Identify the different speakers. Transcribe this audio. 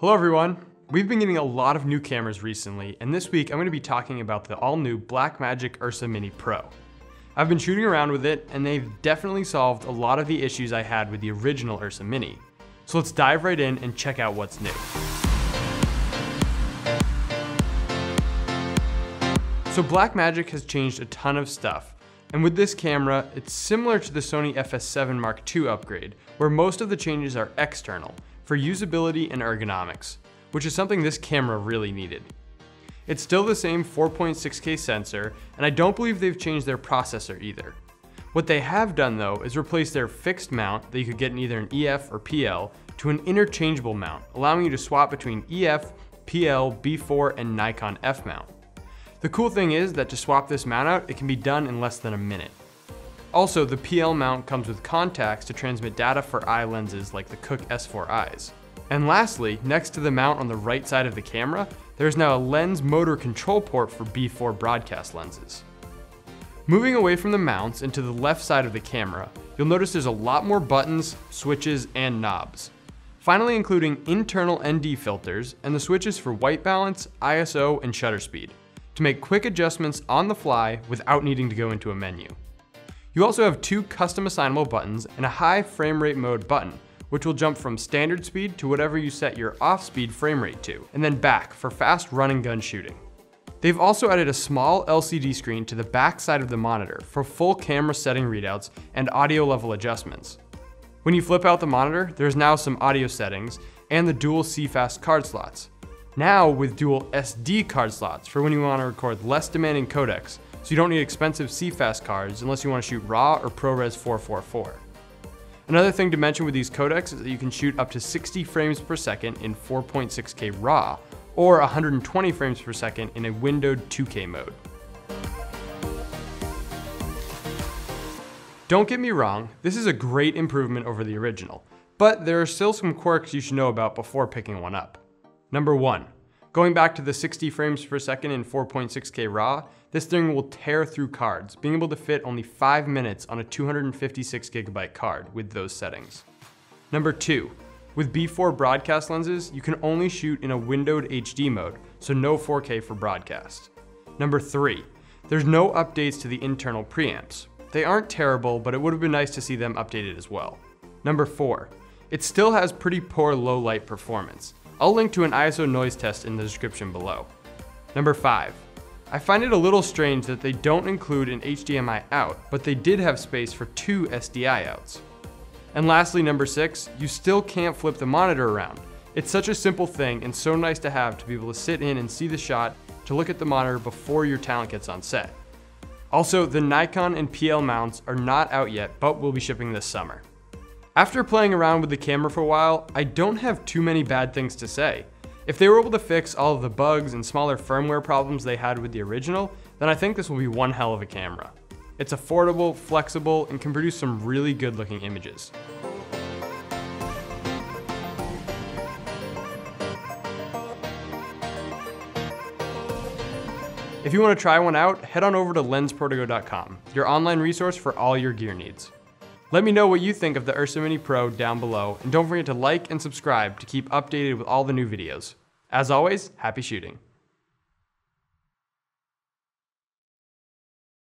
Speaker 1: Hello everyone! We've been getting a lot of new cameras recently, and this week I'm going to be talking about the all-new Blackmagic URSA Mini Pro. I've been shooting around with it, and they've definitely solved a lot of the issues I had with the original URSA Mini. So let's dive right in and check out what's new. So Blackmagic has changed a ton of stuff, and with this camera, it's similar to the Sony FS7 Mark II upgrade, where most of the changes are external, for usability and ergonomics, which is something this camera really needed. It's still the same 4.6K sensor, and I don't believe they've changed their processor either. What they have done though is replace their fixed mount that you could get in either an EF or PL to an interchangeable mount, allowing you to swap between EF, PL, B4, and Nikon F mount. The cool thing is that to swap this mount out, it can be done in less than a minute. Also, the PL mount comes with contacts to transmit data for eye lenses like the Cooke S4 eyes. And lastly, next to the mount on the right side of the camera, there's now a lens motor control port for B4 broadcast lenses. Moving away from the mounts and to the left side of the camera, you'll notice there's a lot more buttons, switches, and knobs. Finally including internal ND filters and the switches for white balance, ISO, and shutter speed, to make quick adjustments on the fly without needing to go into a menu. You also have two custom assignable buttons and a high frame rate mode button, which will jump from standard speed to whatever you set your off-speed frame rate to, and then back for fast run and gun shooting. They've also added a small LCD screen to the back side of the monitor for full camera setting readouts and audio level adjustments. When you flip out the monitor, there's now some audio settings and the dual CFast card slots. Now with dual SD card slots for when you want to record less demanding codecs, so you don't need expensive CFast cards unless you want to shoot RAW or ProRes 444. Another thing to mention with these codecs is that you can shoot up to 60 frames per second in 4.6K RAW, or 120 frames per second in a windowed 2K mode. Don't get me wrong, this is a great improvement over the original, but there are still some quirks you should know about before picking one up. Number 1. Going back to the 60 frames per second in 4.6K RAW, this thing will tear through cards, being able to fit only 5 minutes on a 256GB card with those settings. Number 2. With B4 broadcast lenses, you can only shoot in a windowed HD mode, so no 4K for broadcast. Number 3. There's no updates to the internal preamps. They aren't terrible, but it would have been nice to see them updated as well. Number 4. It still has pretty poor low light performance. I'll link to an ISO noise test in the description below. Number 5. I find it a little strange that they don't include an HDMI out, but they did have space for 2 SDI outs. And lastly, number 6, you still can't flip the monitor around. It's such a simple thing and so nice to have to be able to sit in and see the shot, to look at the monitor before your talent gets on set. Also, the Nikon and PL mounts are not out yet, but will be shipping this summer. After playing around with the camera for a while, I don't have too many bad things to say. If they were able to fix all of the bugs and smaller firmware problems they had with the original, then I think this will be one hell of a camera. It's affordable, flexible, and can produce some really good looking images. If you want to try one out, head on over to Lensprotogo.com, your online resource for all your gear needs. Let me know what you think of the URSA Mini Pro down below, and don't forget to like and subscribe to keep updated with all the new videos. As always, happy shooting.